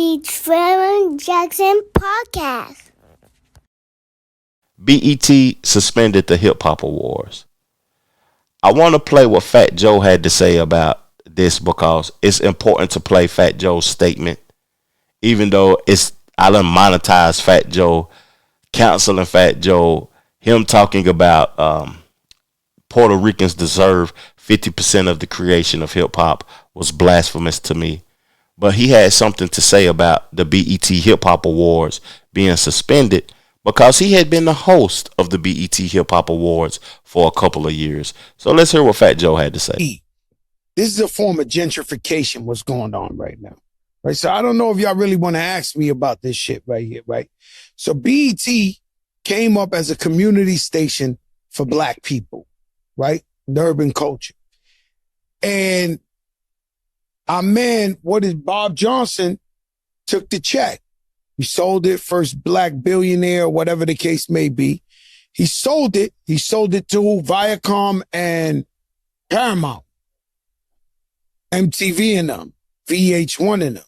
the Trevor Jackson Podcast. BET suspended the Hip Hop Awards. I want to play what Fat Joe had to say about this because it's important to play Fat Joe's statement, even though I done monetized Fat Joe, counseling Fat Joe, him talking about Puerto Ricans deserve 50% of the creation of hip hop was blasphemous to me. But he had something to say about the BET Hip Hop Awards being suspended because he had been the host of the BET Hip Hop Awards for a couple of years. So let's hear what Fat Joe had to say. This is a form of gentrification, what's going on right now. Right. So I don't know if y'all really want to ask me about this shit right here, right? So BET came up as a community station for Black people, right? The urban culture. And our man, Bob Johnson, took the check. He sold it, first Black billionaire, whatever the case may be. He sold it. He sold it to Viacom and Paramount, MTV and them, VH1 and them.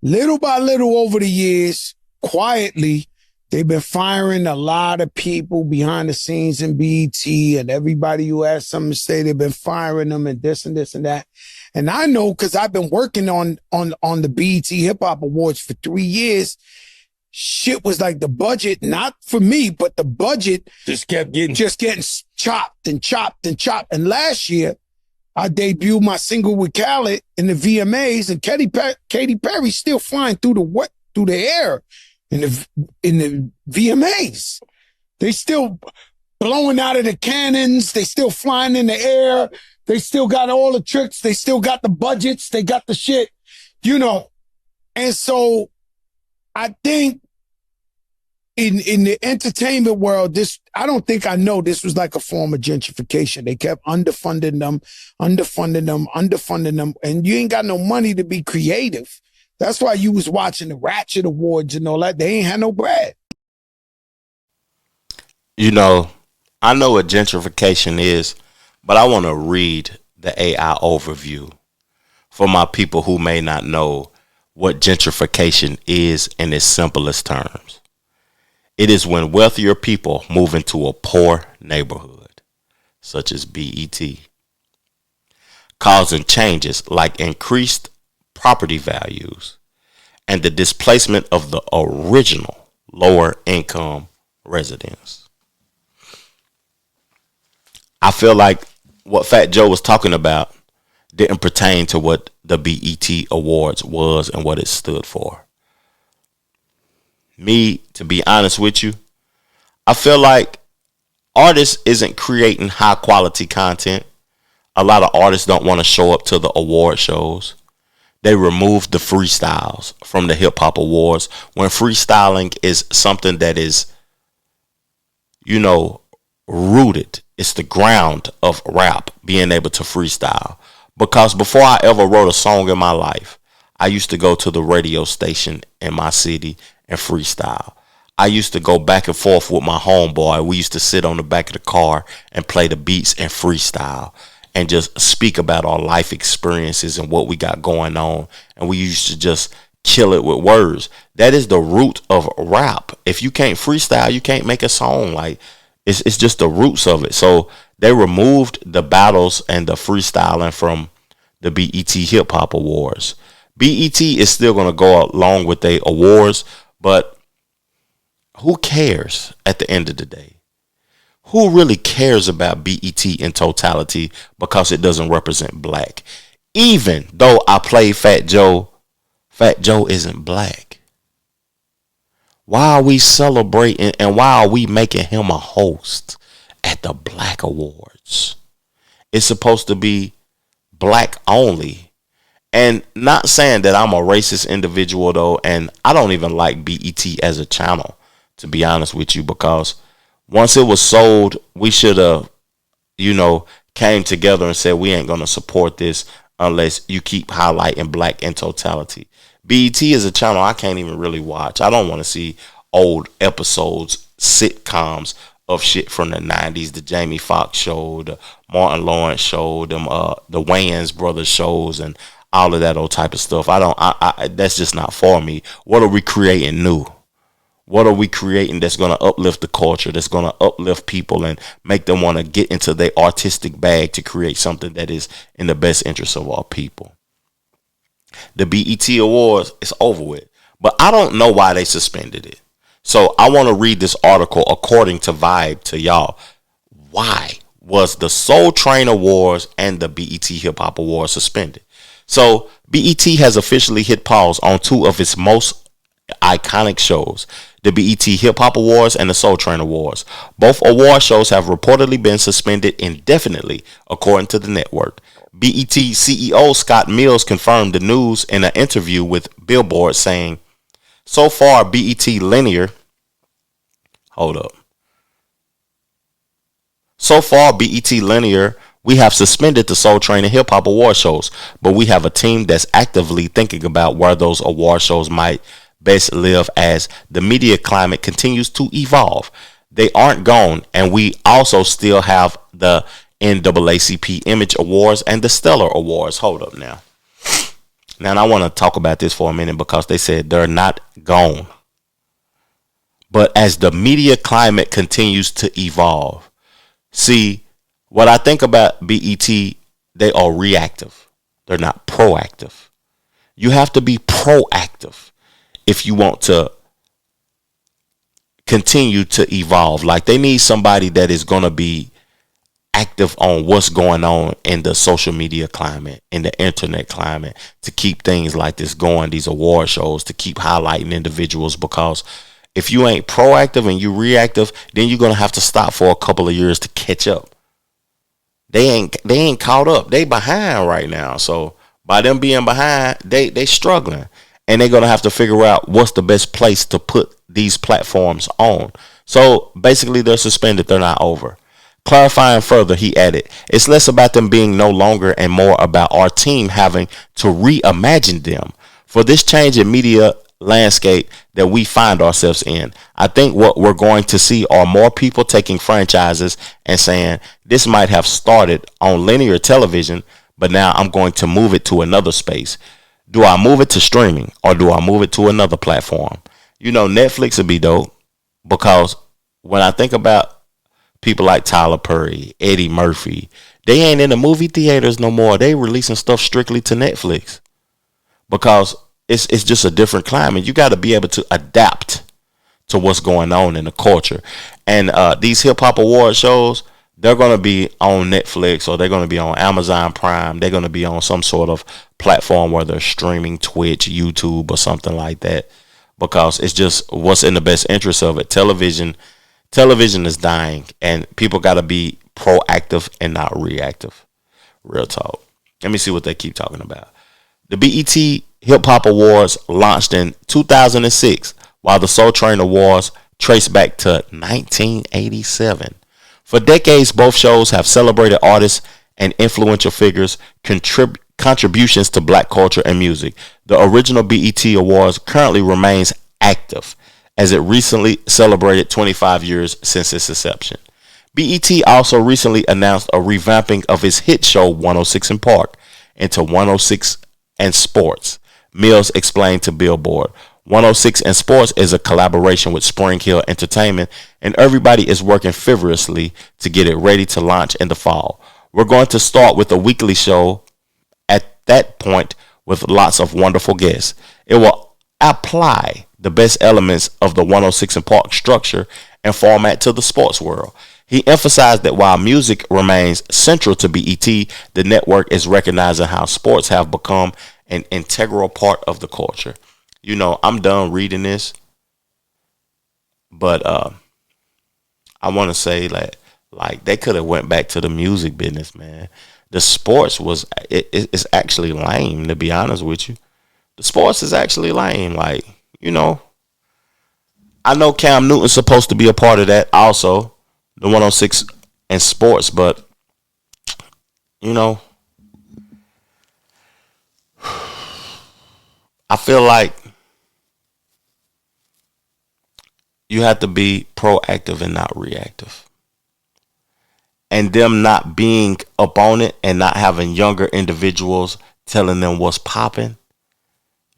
Little by little over the years, quietly, they've been firing a lot of people behind the scenes in BET, and everybody who has something to say, they've been firing them and this and this and that. And I know because I've been working on the BET Hip Hop Awards for 3 years. Shit was like the budget, not for me, but the budget just getting chopped and chopped and chopped. And last year, I debuted my single with Khaled in the VMAs, and Katy Perry still flying through the air in the VMAs. They still blowing out of the cannons. They still flying in the air. They still got all the tricks. They still got the budgets. They got the shit, And so I think in the entertainment world, I don't think I know this was like a form of gentrification. They kept underfunding them, and you ain't got no money to be creative. That's why you was watching the Ratchet Awards and all that. They ain't had no bread. I know what gentrification is, but I want to read the AI overview for my people who may not know what gentrification is in its simplest terms. It is when wealthier people move into a poor neighborhood, such as BET, causing changes like increased property values and the displacement of the original lower income residents. I feel like what Fat Joe was talking about didn't pertain to what the BET Awards was and what it stood for. Me, to be honest with you, I feel like artists isn't creating high quality content. A lot of artists don't want to show up to the award shows. They removed the freestyles from the Hip Hop Awards when freestyling is something that is, rooted. It's the ground of rap, being able to freestyle. Because before I ever wrote a song in my life, I used to go to the radio station in my city and freestyle. I used to go back and forth with my homeboy. We used to sit on the back of the car and play the beats and freestyle and just speak about our life experiences and what we got going on. And we used to just kill it with words. That is the root of rap. If you can't freestyle, you can't make a song. Like it's just the roots of it. So they removed the battles and the freestyling from the BET Hip Hop Awards. BET is still going to go along with the awards, but who cares at the end of the day? Who really cares about BET in totality because it doesn't represent Black? Even though I play Fat Joe isn't Black. Why are we celebrating and why are we making him a host at the Black Awards? It's supposed to be Black only. And not saying that I'm a racist individual though, and I don't even like BET as a channel, to be honest with you, because once it was sold, we should have, came together and said we ain't going to support this unless you keep highlighting Black in totality. BET is a channel I can't even really watch. I don't want to see old episodes, sitcoms of shit from the 90s, the Jamie Foxx show, the Martin Lawrence show, the Wayans brothers shows, and all of that old type of stuff. I don't. That's just not for me. What are we creating new? What are we creating that's going to uplift the culture, that's going to uplift people and make them want to get into their artistic bag to create something that is in the best interest of our people? The BET Awards is over with, but I don't know why they suspended it. So I want to read this article according to Vibe to y'all. Why was the Soul Train Awards and the BET Hip Hop Awards suspended? So BET has officially hit pause on two of its most iconic shows, the BET Hip Hop Awards and the Soul Train Awards. Both award shows have reportedly been suspended indefinitely, according to the network. BET CEO Scott Mills confirmed the news in an interview with Billboard, saying, so far, BET Linear, So far, BET Linear, we have suspended the Soul Train and Hip Hop Award shows, but we have a team that's actively thinking about where those award shows might best live as the media climate continues to evolve. They aren't gone, and we also still have the NAACP Image Awards and the Stellar Awards. Hold up now. Now, I want to talk about this for a minute because they said they're not gone. But as the media climate continues to evolve, see, what I think about BET, they are reactive. They're not proactive. You have to be proactive if you want to continue to evolve. Like, they need somebody that is going to be active on what's going on in the social media climate, in the internet climate, to keep things like this going, these award shows, to keep highlighting individuals. Because if you ain't proactive and you reactive, then you're going to have to stop for a couple of years to catch up. They ain't caught up. They behind right now. So by them being behind, they struggling. And they're going to have to figure out what's the best place to put these platforms on. So basically, they're suspended. They're not over. Clarifying further, he added, it's less about them being no longer and more about our team having to reimagine them. For this change in media landscape that we find ourselves in, I think what we're going to see are more people taking franchises and saying, this might have started on linear television, but now I'm going to move it to another space. Do I move it to streaming or do I move it to another platform? You know, Netflix would be dope, because when I think about people like Tyler Perry, Eddie Murphy, they ain't in the movie theaters no more. They releasing stuff strictly to Netflix because it's just a different climate. You got to be able to adapt to what's going on in the culture. And these hip hop award shows, they're going to be on Netflix or they're going to be on Amazon Prime. They're going to be on some sort of platform where they're streaming, Twitch, YouTube, or something like that, because it's just what's in the best interest of it. Television is dying, and people got to be proactive and not reactive. Real talk. Let me see what they keep talking about. The BET Hip Hop Awards launched in 2006, while the Soul Train Awards trace back to 1987. For decades, both shows have celebrated artists and influential figures' contributions to black culture and music. The original BET Awards currently remains active, as it recently celebrated 25 years since its inception. BET also recently announced a revamping of its hit show 106 & Park into 106 & Sports. Mills explained to Billboard, 106 & Sports is a collaboration with Spring Hill Entertainment, and everybody is working feverishly to get it ready to launch in the fall. We're going to start with a weekly show at that point with lots of wonderful guests. It will apply the best elements of the 106 & Park structure and format to the sports world. He emphasized that while music remains central to BET, the network is recognizing how sports have become an integral part of the culture. You know, I'm done reading this, but I want to say like they could have went back to the music business, man. The sports it's actually lame, to be honest with you. The sports is actually lame. Like, you know, I know Cam Newton's supposed to be a part of that also, the 106 & Sports, but, you know, I feel like you have to be proactive and not reactive. And them not being up on it and not having younger individuals telling them what's popping,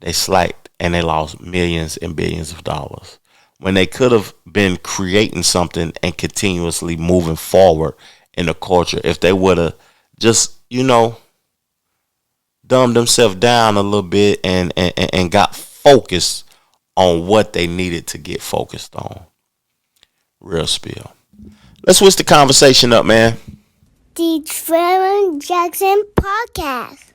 they slacked and they lost millions and billions of dollars. When they could have been creating something and continuously moving forward in the culture if they would have just, dumbed themselves down a little bit and got focused on what they needed to get focused on. Real spill. Let's switch the conversation up, man. The Trevor Jackson Podcast.